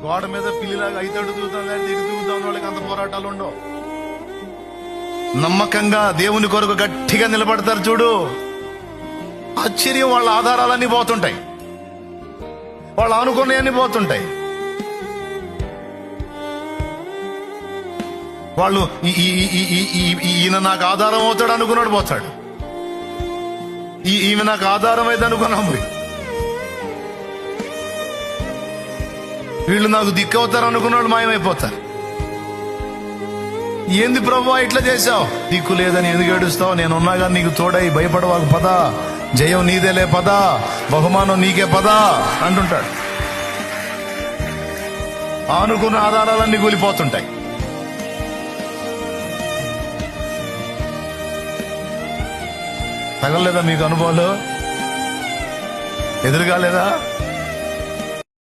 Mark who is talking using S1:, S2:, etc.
S1: గోడ మీద పిల్లిలాగా అయితే తిరుగుతాం తిరిగి తిరుగుతాం వాళ్ళకి అంత పోరాటాలు ఉండవు. నమ్మకంగా దేవుని కొరకు గట్టిగా నిలబడతారు చూడు, ఆశ్చర్యం. వాళ్ళ ఆధారాలన్నీ పోతుంటాయి, వాళ్ళు అనుకున్నవన్నీ పోతుంటాయి. వాళ్ళు ఈయన నాకు ఆధారం అవుతాడు అనుకున్నాడు పోతాడు, ఈమె నాకు ఆధారం అయితే అనుకున్నాం పోయి. వీళ్ళు నాకు దిక్కు అవుతారు అనుకున్నాడు మాయమైపోతారు. ఏంది ప్రభువా ఇట్లా చేశావు? దిక్కు లేదని ఎందుకు ఏడుస్తావు? నేనున్నాగా నీకు తోడై, భయపడవాకు పదా, జయం నీదేలే పదా, బహుమానం నీకే పదా అంటుంటాడు. ఆనుకున్న ఆధారాలన్నీ కూలిపోతుంటాయి. తగలలేదా మీకు అనుభవాలు? ఎదురుగా లేదా?